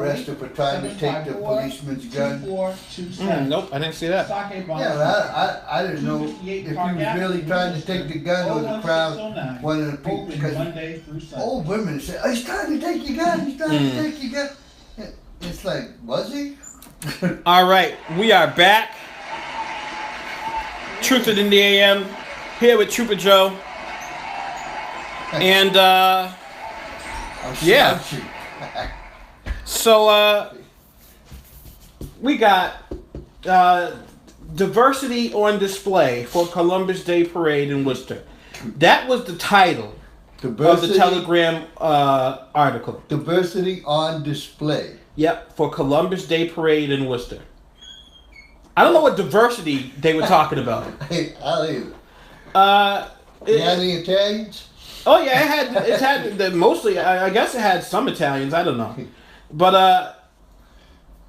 arrested for trying to take the policeman's gun. Nope, I didn't see that. Yeah, I didn't know if he was really trying to take the gun or the crowd wanted to people. Because old women say, oh, he's trying to take your gun, he's trying to take your gun. It's like, was he? All right, we are back. Truth in the AM, here with Trooper Joe. And, yeah. So, we got diversity on display for Columbus Day Parade in Worcester. That was the title of the Telegram article. Diversity on display. Yep, for Columbus Day Parade in Worcester. I don't know what diversity they were talking about. Hey, I'll leave it. You had any Italians? Oh yeah, it had mostly. I guess it had some Italians. I don't know, but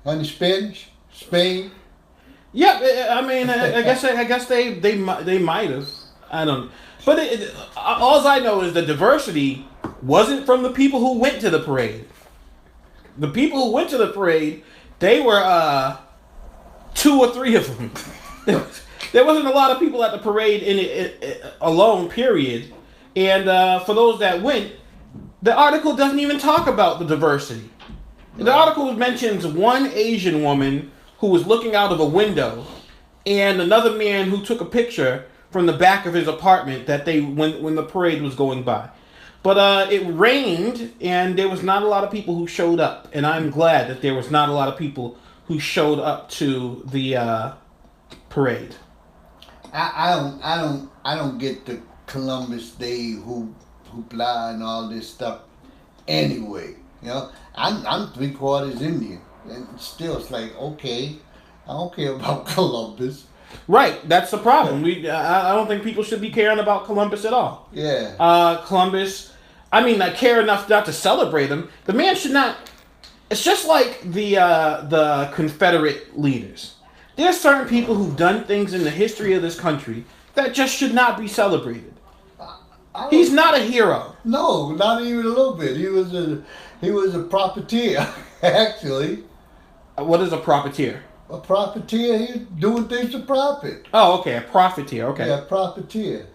any Spanish? Spain? Yeah, I mean, I guess they might have. I don't. But all I know is the diversity wasn't from the people who went to the parade. The people who went to the parade, they were 2 or 3 of them. There wasn't a lot of people at the parade in it alone, period. And for those that went, the article doesn't even talk about the diversity. The article mentions one Asian woman who was looking out of a window and another man who took a picture from the back of his apartment that when the parade was going by. But it rained and there was not a lot of people who showed up. And I'm glad that there was not a lot of people who showed up to the parade. I don't get the Columbus Day hoopla and all this stuff anyway. You know, I'm 3/4 Indian, and still it's like, okay, I don't care about Columbus. Right, that's the problem. I don't think people should be caring about Columbus at all. Yeah. Columbus, I mean, I care enough not to celebrate him. The man should not. It's just like the Confederate leaders. There's certain people who've done things in the history of this country that just should not be celebrated. He's not a hero. No, not even a little bit. He was a profiteer, actually. What is a profiteer? A profiteer, he's doing things to profit. Oh, okay, a profiteer, okay. Yeah, profiteer.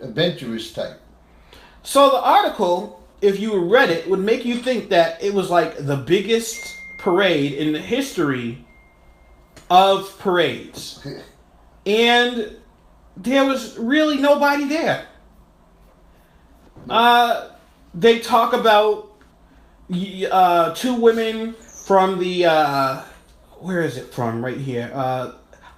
Adventurous type. So the article, if you read it, would make you think that it was like the biggest parade in the history of parades. And there was really nobody there. They talk about 2 women from the, where is it from? Right here.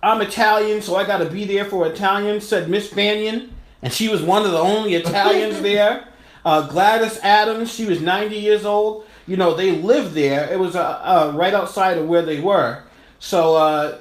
I'm Italian, so I gotta be there for Italian, said Miss Banyan. And she was one of the only Italians there. Gladys Adams, she was 90 years old. You know, they lived there. It was right outside of where they were. So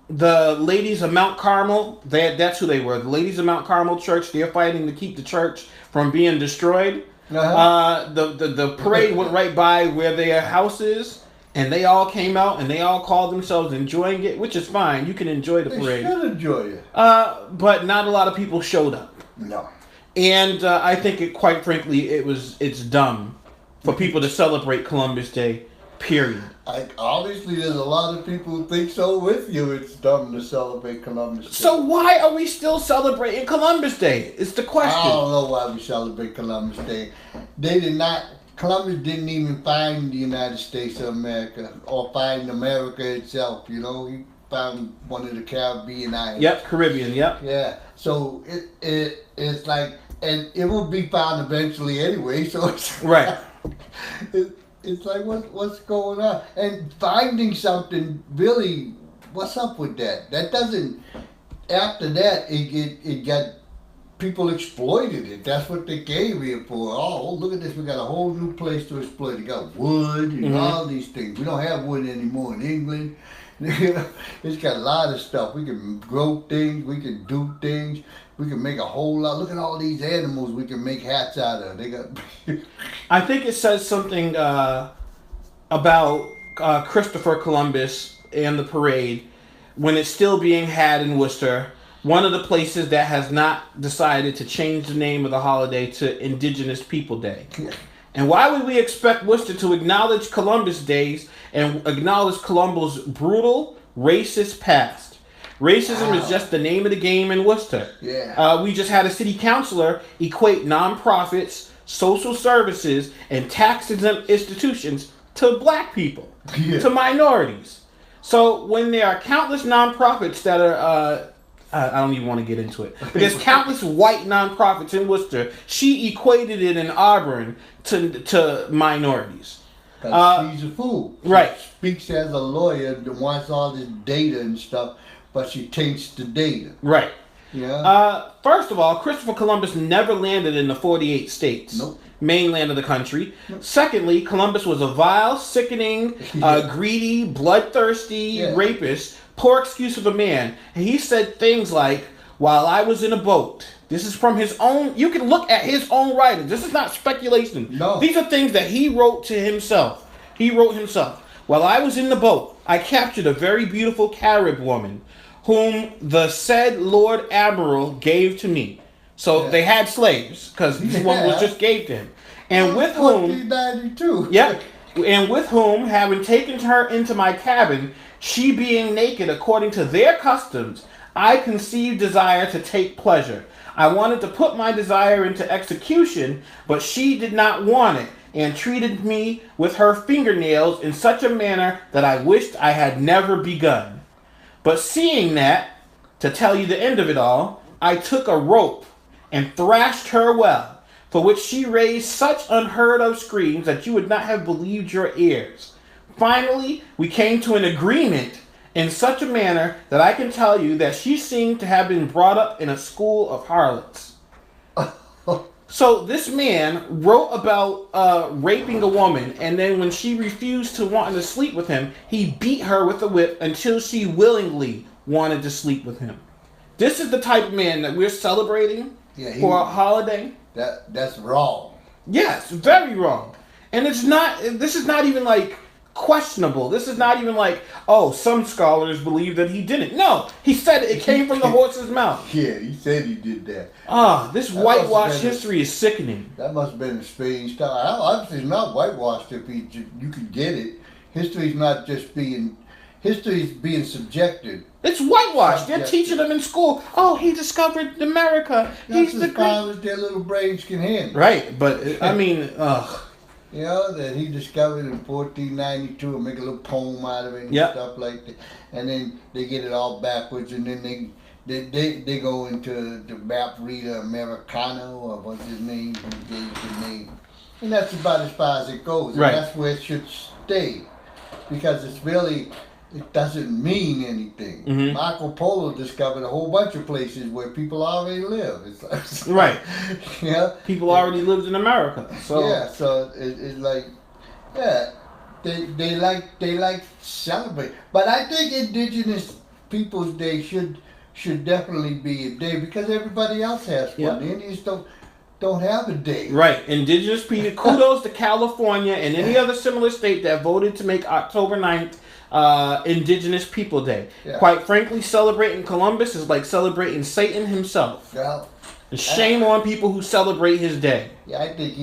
the ladies of Mount Carmel, that's who they were. The ladies of Mount Carmel Church, they're fighting to keep the church from being destroyed. The parade went right by where their house is. And they all came out and they all called themselves enjoying it, which is fine. You can enjoy the parade. They should enjoy it. But not a lot of people showed up. No. And I think, quite frankly, it's dumb for people to celebrate Columbus Day, period. Obviously, there's a lot of people who think so with you. It's dumb to celebrate Columbus Day. So why are we still celebrating Columbus Day? It's the question. I don't know why we celebrate Columbus Day. Columbus didn't even find the United States of America or find America itself, you know. He found one of the Caribbean islands. Yep, Caribbean, yep. Yeah, so it's like, and it will be found eventually anyway, so it's right. It's like, what's going on? And finding something, really, what's up with that? That doesn't, after that, it got, people exploited it. That's what they gave it for. Oh, look at this. We got a whole new place to exploit. We got wood and all these things. We don't have wood anymore in England. It's got a lot of stuff. We can grow things. We can do things. We can make a whole lot. Look at all these animals we can make hats out of. They got. I think it says something about Christopher Columbus and the parade when it's still being had in Worcester. One of the places that has not decided to change the name of the holiday to Indigenous People Day. And why would we expect Worcester to acknowledge Columbus days and acknowledge Columbus' brutal, racist past? Racism is just the name of the game in Worcester. Yeah. We just had a city councilor equate nonprofits, social services, and tax-exempt institutions to black people, to minorities. So when there are countless nonprofits that are, I don't even want to get into it, but there's countless white nonprofits in Worcester, she equated it in Auburn to minorities. She's a fool. She Right. speaks as a lawyer that wants all this data and stuff, but she taints the data. Right. Yeah. First of all, Christopher Columbus never landed in the 48 states. Nope. Mainland of the country. Secondly, Columbus was a vile, sickening, greedy, bloodthirsty rapist. Poor excuse of a man. And he said things like, while I was in a boat. This is from his own, you can look at his own writing. This is not speculation. No. These are things that he wrote to himself. He wrote himself. While I was in the boat, I captured a very beautiful Carib woman, whom the said Lord Admiral gave to me. So they had slaves, because this one was just gave to him. And with whom, 1492. yep, and with whom, having taken her into my cabin, she being naked according to their customs, I conceived desire to take pleasure. I wanted to put my desire into execution, but she did not want it, and treated me with her fingernails in such a manner that I wished I had never begun. But seeing that, to tell you the end of it all, I took a rope and thrashed her well, for which she raised such unheard of screams that you would not have believed your ears. Finally, we came to an agreement in such a manner that I can tell you that she seemed to have been brought up in a school of harlots. So this man wrote about raping a woman, and then when she refused to want to sleep with him, he beat her with a whip until she willingly wanted to sleep with him. This is the type of man that we're celebrating for a holiday. That's wrong. Yes, very wrong. And it's not, this is not even like questionable. This is not even like, oh, some scholars believe that he didn't. No, he said it came from the horse's mouth. Yeah, he said he did that. This whitewash history is sickening. That must have been a Spain style. Obviously, it's not whitewashed if you could get it. History's not just being, history's being subjected. It's whitewashed. They're teaching them in school. Oh, he discovered America. That's He's the as far great. as their little brains can handle. Right, but I mean, ugh. You know, that he discovered in 1492 and make a little poem out of it and stuff like that. And then they get it all backwards, and then they go into the map reader Americano, or what's his name, who gave the name. And that's about as far as it goes. And that's where it should stay. Because it's really, it doesn't mean anything. Mm-hmm. Marco Polo discovered a whole bunch of places where people already live. It's Right. Yeah. People already lived in America. So yeah, so it's like, yeah, they like celebrate. But I think Indigenous Peoples Day should definitely be a day because everybody else has one. Yeah. The Indians don't have a day. Right. Indigenous people, kudos to California and any other similar state that voted to make October 9th Indigenous People Day. Yeah. Quite frankly, celebrating Columbus is like celebrating Satan himself. Yeah. And shame on people who celebrate his day. Yeah, I think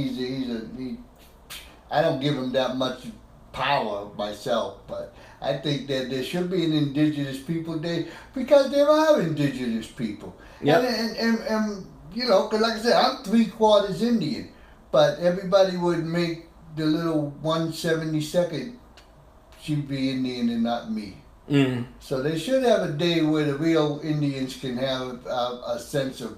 I don't give him that much power myself, but I think that there should be an Indigenous People Day because there are Indigenous people. Yeah. And you know, because like I said, I'm 3/4 Indian, but everybody would make the little 1/72nd she'd be Indian and not me. Mm. So they should have a day where the real Indians can have a sense of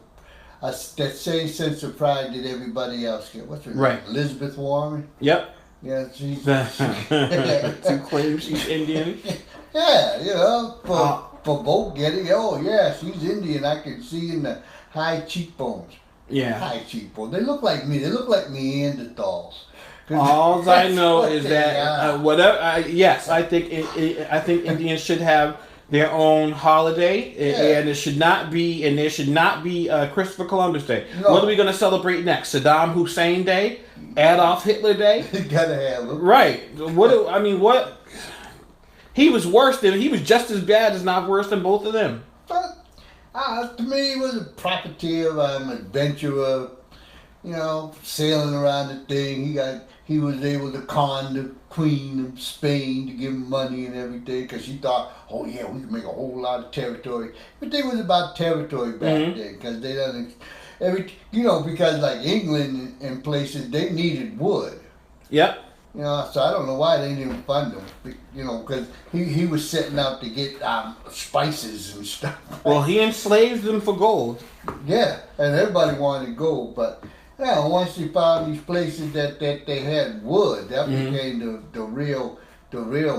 that same sense of pride that everybody else gets. What's her name? Elizabeth Warren. Yep. Yeah, she's to claim she's Indian. Yeah, you know, for vote getting. Oh yeah, she's Indian. I can see in the high cheekbones. Yeah. High cheekbones. They look like me. They look like Neanderthals. All I know is that whatever. Yes, I think I think Indians should have their own holiday, and it should not be, and there should not be Christopher Columbus Day. No. What are we going to celebrate next? Saddam Hussein Day, Adolf Hitler Day. You gotta have them. Right. What? He was worse than. He was just as bad, as not worse than both of them. But to me, he was a profiteer, adventurer. sailing around the thing. He was able to con the Queen of Spain to give him money and everything because she thought, oh yeah, we can make a whole lot of territory. But they was about territory back then because they done because like England and places they needed wood. Yep. So I don't know why they didn't fund him. Because he was setting out to get spices and stuff. Well, he enslaved them for gold. Yeah, and everybody wanted gold, but once they found these places that they had wood, that became the real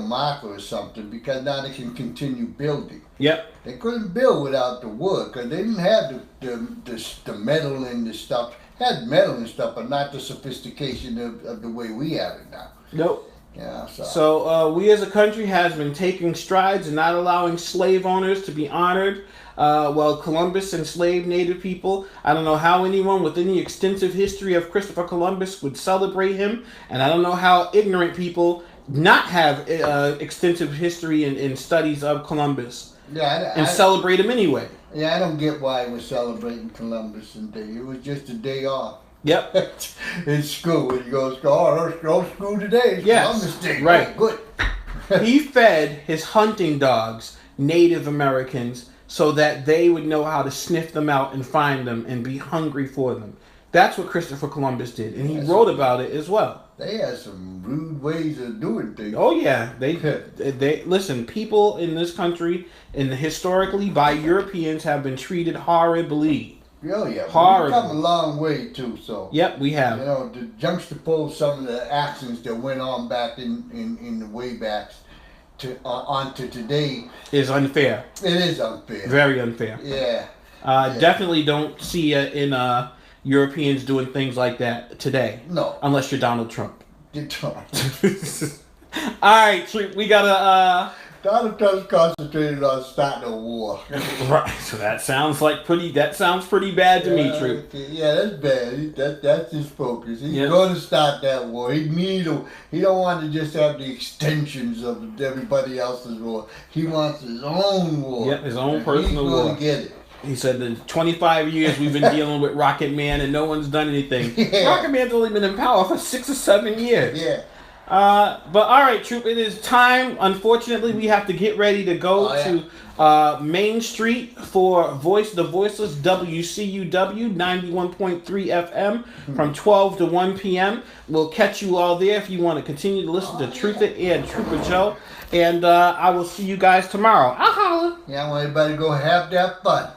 marker or something. Because now they can continue building. Yep. They couldn't build without the wood because they didn't have the metal and the stuff. Had metal and stuff, but not the sophistication of the way we have it now. Nope. Yeah. So we as a country has been taking strides and not allowing slave owners to be honored. Well, Columbus enslaved Native people. I don't know how anyone with any extensive history of Christopher Columbus would celebrate him, and I don't know how ignorant people not have extensive history in studies of Columbus. Yeah, and celebrate him anyway. Yeah, I don't get why we're celebrating Columbus Day. It was just a day off. Yep. In school, when you go to school, let's go to school today. It's Columbus Day. Right. Oh, good. He fed his hunting dogs Native Americans so that they would know how to sniff them out and find them and be hungry for them. That's what Christopher Columbus did, and he wrote about it as well. They had some rude ways of doing things. Oh yeah, they listen. People in this country, and historically by Europeans, have been treated horribly. Oh yeah, horribly. We've come a long way too. So yep, we have. To juxtapose some of the actions that went on back in the way backs onto today is unfair. It is unfair. Very unfair. Yeah. Definitely don't see Europeans doing things like that today. No. Unless you're Donald Trump. Trump. Alright, we gotta Donald Trump's concentrated on starting a war. Right. So that sounds pretty bad to me, Troop. Yeah, that's bad. That's his focus. He's going to start that war. He don't want to just have the extensions of everybody else's war. He wants his own war. Yep, his own personal war. He's going to get it. He said in 25 years we've been dealing with Rocket Man and no one's done anything. Yeah. Rocket Man's only been in power for 6 or 7 years. Yeah. But all right, Troop, it is time. Unfortunately, we have to get ready to go to Main Street for the Voiceless WCUW 91.3 FM from 12 to 1 p.m. We'll catch you all there if you want to continue to listen to Truth It and Trooper Joe. And I will see you guys tomorrow. I'll holler. Yeah, I want everybody to go have that fun.